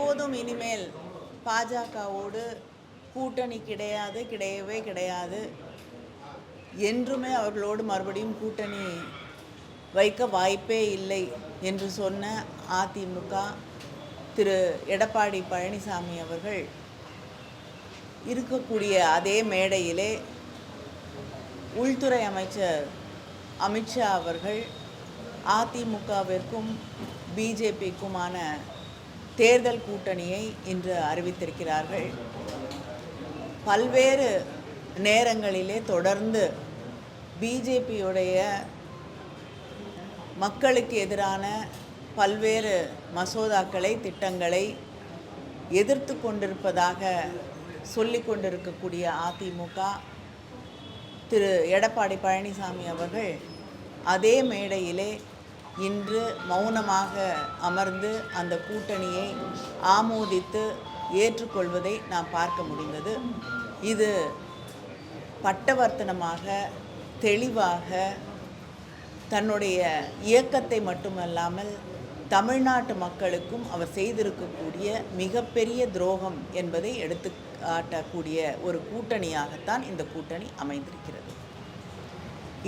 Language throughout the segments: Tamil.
ஒருபோதும் இனிமேல் பாஜகவோடு கூட்டணி கிடையாது, கிடையவே கிடையாது, என்றுமே அவர்களோடு மறுபடியும் கூட்டணி வைக்க வாய்ப்பே இல்லை என்று சொன்ன அதிமுக திரு எடப்பாடி பழனிசாமி அவர்கள் இருக்கக்கூடிய அதே மேடையிலே உள்துறை அமைச்சர் அமித்ஷா அவர்கள் அதிமுகவிற்கும் பிஜேபிக்குமான தேர்தல் கூட்டணியை இன்று அறிவித்திருக்கிறார்கள். பல்வேறு நேரங்களிலே தொடர்ந்து பிஜேபியுடைய மக்களுக்கு எதிரான பல்வேறு மசோதாக்களை, திட்டங்களை எதிர்த்து கொண்டிருப்பதாக சொல்லிக் கொண்டிருக்கக்கூடிய அதிமுக திரு எடப்பாடி பழனிசாமி அவர்கள் அதே மேடையிலே இன்று மௌனமாக அமர்ந்து அந்த கூட்டணியை ஆமோதித்து ஏற்றுக்கொள்வதை நாம் பார்க்க முடிந்தது. இது பட்டவர்த்தனமாக, தெளிவாக தன்னுடைய இயக்கத்தை மட்டுமல்லாமல் தமிழ்நாட்டு மக்களுக்கும் அவர் செய்திருக்கக்கூடிய மிகப்பெரிய துரோகம் என்பதை எடுத்து காட்டக்கூடிய ஒரு கூட்டணியாகத்தான் இந்த கூட்டணி அமைந்திருக்கிறது.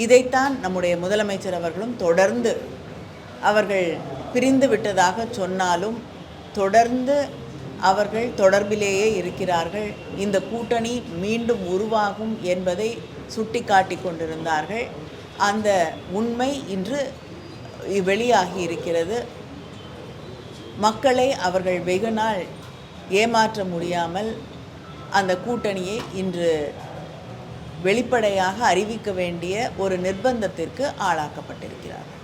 இதைத்தான் நம்முடைய முதலமைச்சர் அவர்களும் தொடர்ந்து அவர்கள் பிரிந்து விட்டதாக சொன்னாலும் தொடர்ந்து அவர்கள் தொடர்பிலேயே இருக்கிறார்கள். இந்த கூட்டணி மீண்டும் உருவாகும் என்பதை சுட்டி காட்டி கொண்டிருந்தார்கள். அந்த உண்மை இன்று வெளியாகி இருக்கிறது. மக்களை அவர்கள் வெகு நாள் ஏமாற்ற முடியாமல் அந்த கூட்டணியை இன்று வெளிப்படையாக அறிவிக்க வேண்டிய ஒரு நிர்பந்தத்திற்கு ஆளாக்கப்பட்டிருக்கிறார்கள்.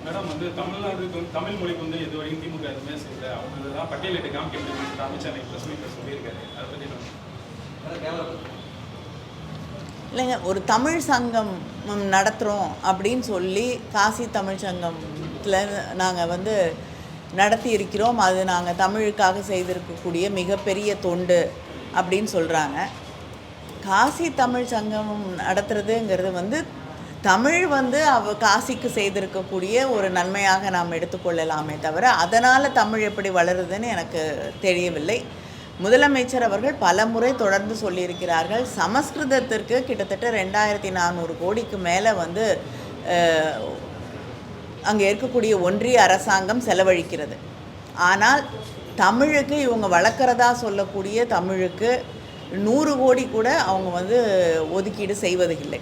மேடம் தமிழ்நாடுக்கு தமிழ் மொழிக்கு இதுவரைக்கும் திமுக எதுவுமே செய்யல, அவங்க தான் பட்டியலிட்டு காமிக்கிறது அமித்ஷா பிரஸ் மீட்ல சொல்லியிருக்காரு. அதை பற்றி இல்லைங்க, ஒரு தமிழ் சங்கம் நடத்துகிறோம் அப்படின்னு சொல்லி காசி தமிழ் சங்கத்தில் நாங்கள் நடத்தி இருக்கிறோம், அது நாங்கள் தமிழுக்காக செய்திருக்கக்கூடிய மிகப்பெரிய தொண்டு அப்படின்னு சொல்கிறாங்க. காசி தமிழ் சங்கம் நடத்துறதுங்கிறது தமிழ் காசிக்கு செய்திருக்கக்கூடிய ஒரு நன்மையாக நாம் எடுத்துக்கொள்ளலாமே தவிர அதனால் தமிழ் எப்படி வளருதுன்னு எனக்கு தெரியவில்லை. முதலமைச்சர் அவர்கள் பல முறை தொடர்ந்து சொல்லியிருக்கிறார்கள், சமஸ்கிருதத்திற்கு கிட்டத்தட்ட 2400 கோடிக்கு மேலே அங்கே இருக்கக்கூடிய ஒன்றிய அரசாங்கம் செலவழிக்கிறது. ஆனால் தமிழுக்கு இவங்க வளர்க்குறதா சொல்லக்கூடிய தமிழுக்கு 100 கோடி கூட அவங்க ஒதுக்கீடு செய்வதில்லை.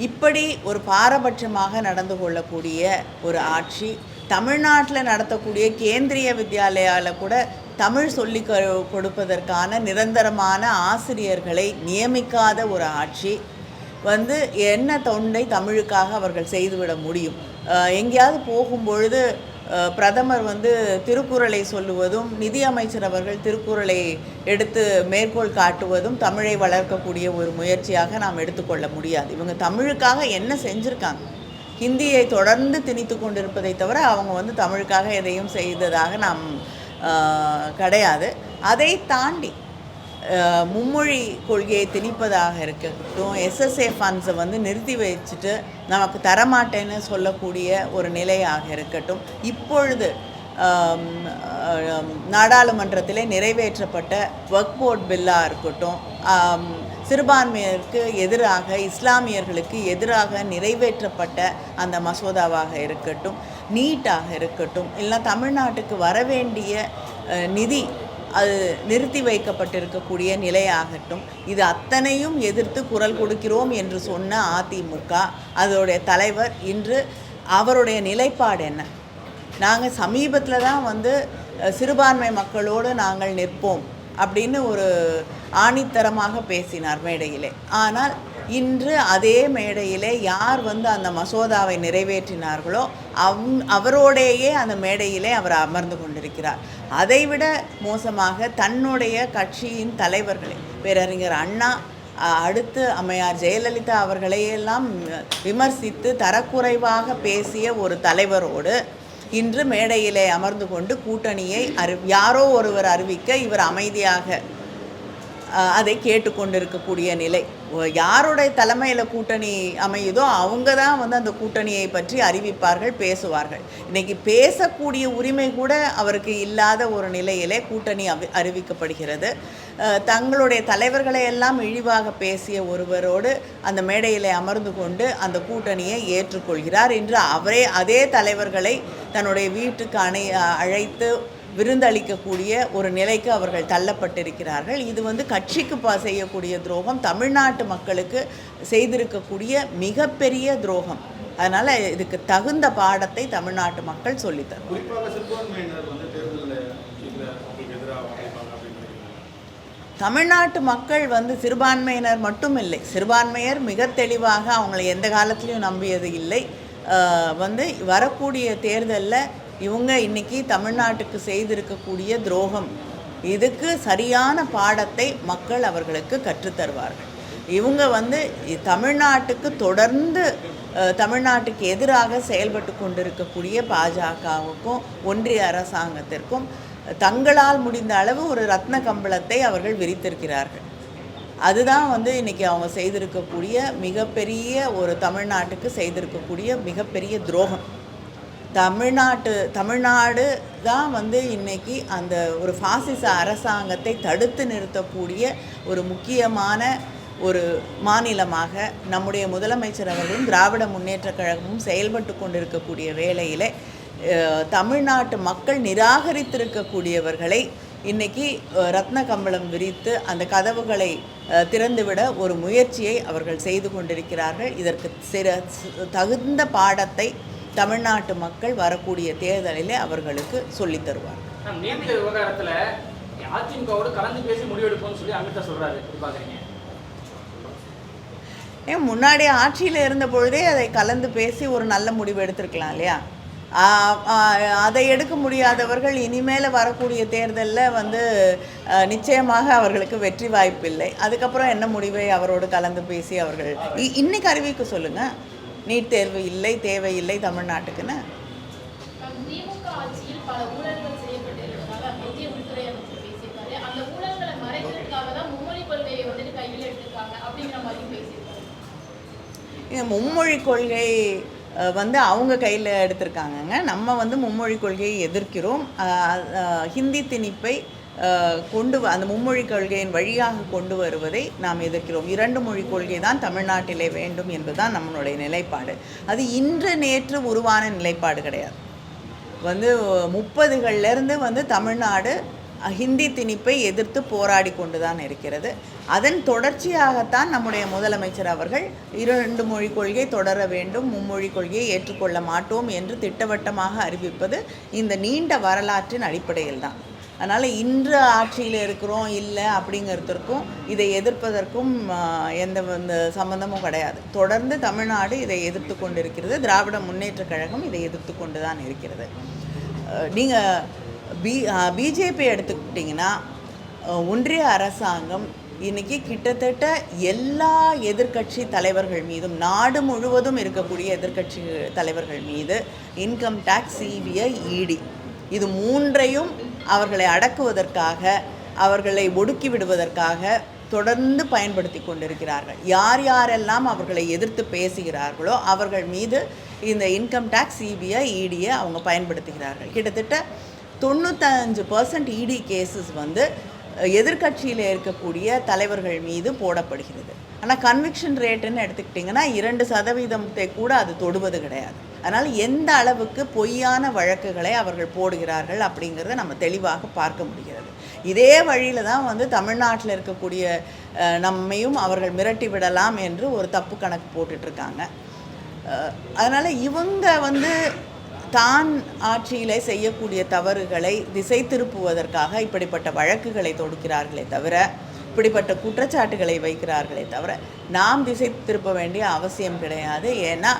இப்படி ஒரு பாரபட்சமாக நடந்து கொள்ளக்கூடிய ஒரு ஆட்சி, தமிழ்நாட்டில் நடத்தக்கூடிய கேந்திரிய வித்யாலயாவில் கூட தமிழ் சொல்லி கொடுப்பதற்கான நிரந்தரமான ஆசிரியர்களை நியமிக்காத ஒரு ஆட்சி என்ன தொண்டை தமிழுக்காக அவர்கள் செய்துவிட முடியும்? எங்கேயாவது போகும்பொழுது பிரதமர் திருக்குறளை சொல்லுவதும், நிதியமைச்சர் அவர்கள் திருக்குறளை எடுத்து மேற்கோள் காட்டுவதும் தமிழை வளர்க்கக்கூடிய ஒரு முயற்சியாக நாம் எடுத்துக்கொள்ள முடியாது. இவங்க தமிழுக்காக என்ன செஞ்சுருக்காங்க? ஹிந்தியை தொடர்ந்து திணித்து கொண்டிருப்பதை தவிர அவங்க தமிழுக்காக எதையும் செய்ததாக நாம் கிடையாது. அதை தாண்டி மும்மொழி கொள்கையை திணிப்பதாக இருக்கட்டும், எஸ்எஸ்ஏ ஃபண்ட்ஸை நிறுத்தி வச்சுட்டு நமக்கு தரமாட்டேன்னு சொல்லக்கூடிய ஒரு நிலையாக இருக்கட்டும், இப்பொழுது நாடாளுமன்றத்திலே நிறைவேற்றப்பட்ட வக்ஃப் போர்ட் பில்லாக இருக்கட்டும், சிறுபான்மையருக்கு எதிராக, இஸ்லாமியர்களுக்கு எதிராக நிறைவேற்றப்பட்ட அந்த மசோதாவாக இருக்கட்டும், நீட்டாக இருக்கட்டும், இல்லை தமிழ்நாட்டுக்கு வரவேண்டிய நிதி அது நிறுத்தி வைக்கப்பட்டிருக்கக்கூடிய நிலையாகட்டும், இது அத்தனையும் எதிர்த்து குரல் கொடுக்கிறோம் என்று சொன்ன அதிமுக அதோடைய தலைவர் இன்று அவருடைய நிலைப்பாடு என்ன? நாங்கள் சமீபத்தில் தான் சிறுபான்மை மக்களோடு நாங்கள் நிற்போம் அப்படின்னு ஒரு ஆணித்தரமாக பேசினார் மேடையிலே. ஆனால் இன்று அதே மேடையிலே யார் அந்த மசோதாவை நிறைவேற்றினார்களோ அவரோடையே அந்த மேடையிலே அவர் அமர்ந்து கொண்டிருக்கிறார். அதைவிட மோசமாக தன்னுடைய கட்சியின் தலைவர்களை, பேரறிஞர் அண்ணா, அடுத்து அம்மையார் ஜெயலலிதா அவர்களையெல்லாம் விமர்சித்து தரக்குறைவாக பேசிய ஒரு தலைவரோடு இன்று மேடையிலே அமர்ந்து கொண்டு கூட்டணியை யாரோ ஒருவர் அறிவிக்க இவர் அமைதியாக அதை கேட்டுக்கொண்டிருக்கக்கூடிய நிலை. யாருடைய தலைமையில் கூட்டணி அமையுதோ அவங்க தான் வந்து அந்த கூட்டணியை பற்றி அறிவிப்பார்கள், பேசுவார்கள். இன்றைக்கி பேசக்கூடிய உரிமை கூட அவருக்கு இல்லாத ஒரு நிலையிலே கூட்டணி அறிவிக்கப்படுகிறது. தங்களுடைய தலைவர்களை எல்லாம் இழிவாக பேசிய ஒருவரோடு அந்த மேடையில் அமர்ந்து கொண்டு அந்த கூட்டணியை ஏற்றுக்கொள்கிறார். இன்று அவரே அதே தலைவர்களை தன்னுடைய வீட்டுக்கு அழைத்து விருந்தளிக்கக்கூடிய ஒரு நிலைக்கு அவர்கள் தள்ளப்பட்டிருக்கிறார்கள். இது வந்து கட்சிக்கு செய்யக்கூடிய துரோகம், தமிழ்நாட்டு மக்களுக்கு செய்திருக்கக்கூடிய மிகப்பெரிய துரோகம். அதனால் இதுக்கு தகுந்த பாடத்தை தமிழ்நாட்டு மக்கள் சொல்லித்தரும். தமிழ்நாட்டு மக்கள் வந்து சிறுபான்மையினர் மட்டும் இல்லை, சிறுபான்மையர் மிக தெளிவாக அவங்களை எந்த காலத்திலையும் நம்பியது இல்லை. வந்து வரக்கூடிய தேர்தலில் இவங்க இன்றைக்கி தமிழ்நாட்டுக்கு செய்திருக்கக்கூடிய துரோகம், இதுக்கு சரியான பாடத்தை மக்கள் அவர்களுக்கு கற்றுத்தருவார்கள். இவங்க வந்து தமிழ்நாட்டுக்கு தொடர்ந்து தமிழ்நாட்டுக்கு எதிராக செயல்பட்டு கொண்டிருக்கக்கூடிய பாஜகவுக்கும் ஒன்றிய அரசாங்கத்திற்கும் தங்களால் முடிந்த அளவு ஒரு ரத்ன கம்பளத்தை அவர்கள் விரித்திருக்கிறார்கள். அதுதான் வந்து இன்றைக்கி அவங்க செய்திருக்கக்கூடிய மிகப்பெரிய ஒரு தமிழ்நாட்டுக்கு செய்திருக்கக்கூடிய மிகப்பெரிய துரோகம். தமிழ்நாடு தான் வந்து இன்றைக்கி அந்த ஒரு பாசிச அரசாங்கத்தை தடுத்து நிறுத்தக்கூடிய ஒரு முக்கியமான ஒரு மாநிலமாக நம்முடைய முதலமைச்சர் அவர்களும் திராவிட முன்னேற்றக் கழகமும் செயல்பட்டு கொண்டிருக்கக்கூடிய வேளையில் தமிழ்நாட்டு மக்கள் நிராகரித்திருக்கக்கூடியவர்களை இன்றைக்கி ரத்ன கம்பளம் விரித்து அந்த கதவுகளை திறந்துவிட ஒரு முயற்சியை அவர்கள் செய்து கொண்டிருக்கிறார்கள். இதற்கு தகுந்த பாடத்தை தமிழ்நாட்டு மக்கள் வரக்கூடிய தேர்தலிலே அவர்களுக்கு சொல்லித் தருவார். நீட் விவகாரத்தில் அதிமுகவோடு கலந்து பேசி முடிவெடுப்போம்னு சொல்லி அமித்ஷா சொல்றாரு. ஏன் முன்னாடி ஆட்சியில் இருந்த பொழுதே அதை கலந்து பேசி ஒரு நல்ல முடிவு எடுத்திருக்கலாம் இல்லையா? அதை எடுக்க முடியாதவர்கள் இனிமேல் வரக்கூடிய தேர்தலில் வந்து நிச்சயமாக அவர்களுக்கு வெற்றி வாய்ப்பில்லை. அதுக்கப்புறம் என்ன முடிவை அவரோடு கலந்து பேசி அவர்கள் இன்னைக்கு அறிவிக்க சொல்லுங்கள். நீட் தேர்வு இல்லை, தேவையில்லை தமிழ்நாட்டுக்குன்னு. மும்மொழி கொள்கை வந்து அவங்க கையில் எடுத்திருக்காங்கங்க. நம்ம வந்து மும்மொழி கொள்கையை எதிர்க்கிறோம். ஹிந்தி திணிப்பை அந்த மும்மொழி கொள்கையின் வழியாக கொண்டு வருவதை நாம் எதிர்க்கிறோம். 2 மொழி கொள்கை தான் தமிழ்நாட்டிலே வேண்டும் என்பதுதான் நம்மளுடைய நிலைப்பாடு. அது இன்று நேற்று உருவான நிலைப்பாடு கிடையாது. வந்து 30களிலிருந்து வந்து தமிழ்நாடு ஹிந்தி திணிப்பை எதிர்த்து போராடி கொண்டு தான் இருக்கிறது. அதன் தொடர்ச்சியாகத்தான் நம்முடைய முதலமைச்சர் அவர்கள் 2 மொழி கொள்கை தொடர வேண்டும், மும்மொழி கொள்கையை ஏற்றுக்கொள்ள மாட்டோம் என்று திட்டவட்டமாக அறிவிப்பது இந்த நீண்ட வரலாற்றின் அடிப்படையில் தான். அதனால் இன்று ஆட்சியில் இருக்கிறோம் இல்லை அப்படிங்கிறதுக்கும் இதை எதிர்ப்பதற்கும் எந்த சம்பந்தமும் கிடையாது. தொடர்ந்து தமிழ்நாடு இதை எதிர்த்து கொண்டு இருக்கிறது. திராவிட முன்னேற்றக் கழகம் இதை எதிர்த்து கொண்டு தான் இருக்கிறது. நீங்கள் பிஜேபி எடுத்துக்கிட்டிங்கன்னா ஒன்றிய அரசாங்கம் இன்றைக்கி கிட்டத்தட்ட எல்லா எதிர்க்கட்சி தலைவர்கள் மீதும், நாடு முழுவதும் இருக்கக்கூடிய எதிர்க்கட்சி தலைவர்கள் மீது இன்கம் டேக்ஸ், சிபிஐ, இடி இது 3ஐயும் அவர்களை அடக்குவதற்காக, அவர்களை ஒடுக்கி விடுவதற்காக தொடர்ந்து பயன்படுத்தி கொண்டிருக்கிறார்கள். யார் யாரெல்லாம் அவர்களை எதிர்த்து பேசுகிறார்களோ அவர்கள் மீது இந்த இன்கம் டேக்ஸ், சிபிஐ, இடியை அவங்க பயன்படுத்துகிறார்கள். கிட்டத்தட்ட 95% இடி கேசஸ் வந்து எதிர்கட்சியில் இருக்கக்கூடிய தலைவர்கள் மீது போடப்படுகிறது. ஆனால் கன்விக்ஷன் ரேட்டுன்னு எடுத்துக்கிட்டிங்கன்னா 2% கூட அது தொடுவது கிடையாது. அதனால் எந்த அளவுக்கு பொய்யான வழக்குகளை அவர்கள் போடுகிறார்கள் அப்படிங்கிறத நம்ம தெளிவாக பார்க்க முடிகிறது. இதே வழியில் தான் வந்து தமிழ்நாட்டில் இருக்கக்கூடிய நம்மையும் அவர்கள் மிரட்டி விடலாம் என்று ஒரு தப்பு கணக்கு போட்டுட்ருக்காங்க. அதனால் இவங்க வந்து தான் ஆட்சியில் செய்யக்கூடிய தவறுகளை திசை திருப்புவதற்காக இப்படிப்பட்ட வழக்குகளை தொடுக்கிறார்களே தவிர, இப்படிப்பட்ட குற்றச்சாட்டுகளை வைக்கிறார்களே தவிர நாம் திசை திருப்ப வேண்டிய அவசியம் கிடையாது. ஏன்னா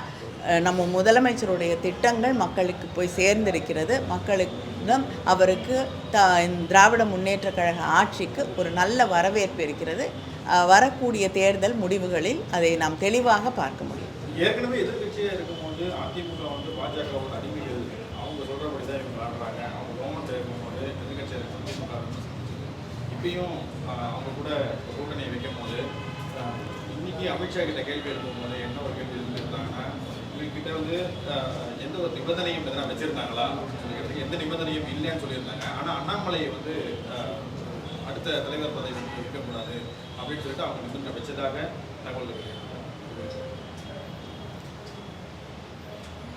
நம்ம முதலமைச்சருடைய திட்டங்கள் மக்களுக்கு போய் சேர்ந்திருக்கிறது. மக்களிடம் அவருக்கு திராவிட முன்னேற்றக் கழக ஆட்சிக்கு ஒரு நல்ல வரவேற்பு இருக்கிறது. வரக்கூடிய தேர்தல் முடிவுகளில் அதை நாம் தெளிவாக பார்க்க முடியும். ஏற்கனவே எதிர்கட்சியாக இருக்கும்போது அதிமுக வந்து பாஜகவோட அடிமைகள், அவங்க சொல்கிறபடி தான் இவங்க விளாடுறாங்க. அவங்க கவர்மெண்ட் இருக்கும்போது எதிர்கட்சியாக இருக்கும் திமுக இப்பயும் அவங்க கூட கூட்டணியை வைக்கும் போது இன்னைக்கு அமித்ஷா கிட்ட கேள்வி எழுப்பும்போது என்ன ஒரு கேள்வி எழுப்பியிருந்தாங்கன்னா, இவர்கிட்ட வந்து எந்த ஒரு நிபந்தனையும் எதனா வச்சிருந்தாங்களா சொல்லிக்கிறதுக்கு எந்த நிபந்தனையும் இல்லைன்னு சொல்லியிருந்தாங்க. ஆனால் அண்ணாமலை வந்து அடுத்த தலைவர் பதவிக்கு இருக்கக்கூடாது அப்படின்னு சொல்லிட்டு அவங்க நிபந்தனை வச்சதாக தகவல் இருக்கு.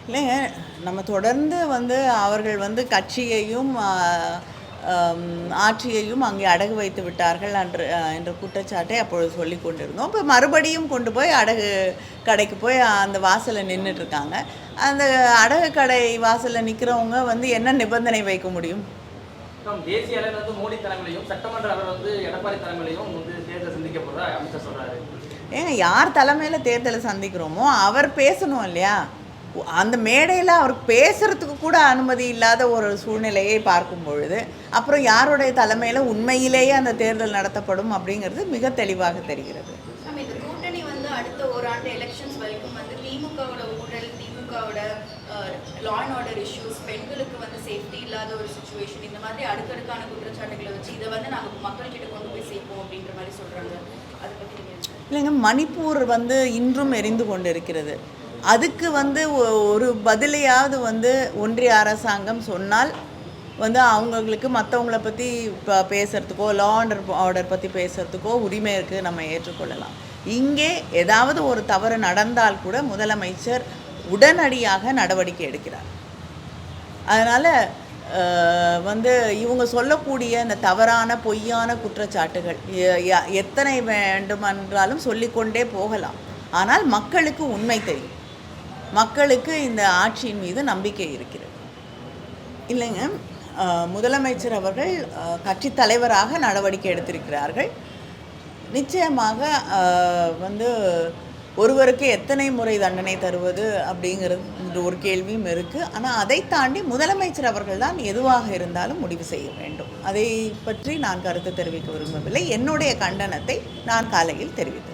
இல்லைங்க, நம்ம தொடர்ந்து வந்து அவர்கள் வந்து கட்சியையும் ஆட்சியையும் அங்கே அடகு வைத்து விட்டார்கள் என்ற குற்றச்சாட்டை அப்பொழுது சொல்லி கொண்டிருந்தோம். இப்போ மறுபடியும் கொண்டு போய் அடகு கடைக்கு போய் அந்த வாசலில் நின்றுட்டுருக்காங்க. அந்த அடகு கடை வாசலில் நிற்கிறவங்க வந்து என்ன நிபந்தனை வைக்க முடியும்? தேசிய அளவில் வந்து மோடி தலைமையிலையும் சட்டமன்ற அளவில் வந்து எடப்பாடி தலைமையிலையும் வந்து தேர்தல் சந்திக்க போறதா அமித்ஷா சொல்றாரு. ஏங்க, யார் தலைமையில் தேர்தலை சந்திக்கிறோமோ அவர் பேசணும் இல்லையா? அந்த மேடையில் அவருக்கு பேசுகிறதுக்கு கூட அனுமதி இல்லாத ஒரு சூழ்நிலையை பார்க்கும் பொழுது அப்புறம் யாருடைய தலைமையில் உண்மையிலேயே அந்த தேர்தல் நடத்தப்படும் அப்படிங்கிறது மிக தெளிவாக தெரிகிறது. இந்த கூட்டணி வந்து அடுத்த ஓராண்டு எலெக்ஷன்ஸ் வரைக்கும் வந்து திமுகவோட ஊழல், திமுகவோட லா அண்ட் ஆர்டர் இஷ்யூஸ், பெண்களுக்கு வந்து சேஃப்டி இல்லாத ஒரு சுச்சுவேஷன், இந்த மாதிரி அடுக்கடுக்கான குற்றச்சாட்டுகளை வச்சு இதை வந்து நாங்கள் மக்கள்கிட்ட கொண்டு போய் சேர்ப்போம் அப்படின்ற மாதிரி சொல்கிறாங்க. அதை பற்றி இல்லைங்க, மணிப்பூர் வந்து இன்றும் எரிந்து கொண்டு இருக்கிறது. அதுக்கு வந்து ஒரு பதிலையாவது வந்து ஒன்றிய அரசாங்கம் சொன்னால் வந்து அவங்களுக்கு மற்றவங்கள பற்றி பேசுகிறதுக்கோ லா அண்ட் ஆர்டர் பற்றி பேசுகிறதுக்கோ உரிமை இருக்குது, நம்ம ஏற்றுக்கொள்ளலாம். இங்கே ஏதாவது ஒரு தவறு நடந்தால் கூட முதலமைச்சர் உடனடியாக நடவடிக்கை எடுக்கிறார். அதனால் வந்து இவங்க சொல்லக்கூடிய இந்த தவறான பொய்யான குற்றச்சாட்டுகள் எத்தனை வேண்டுமென்றாலும் சொல்லிக்கொண்டே போகலாம். ஆனால் மக்களுக்கு உண்மை தெரியும், மக்களுக்கு இந்த ஆட்சியின் மீது நம்பிக்கை இருக்கிறது. இல்லைங்க, முதலமைச்சர் அவர்கள் கட்சி தலைவராக நடவடிக்கை எடுத்திருக்கிறார்கள். நிச்சயமாக வந்து ஒருவருக்கு எத்தனை முறை தண்டனை தருவது அப்படிங்கிறது ஒரு கேள்வியும் இருக்குது. ஆனால் அதை தாண்டி முதலமைச்சர் அவர்கள் தான் எதுவாக இருந்தாலும் முடிவு செய்ய வேண்டும். அதை பற்றி நான் கருத்து தெரிவிக்க விரும்பவில்லை. என்னுடைய கண்டனத்தை நான் காலையில் தெரிவித்தேன்.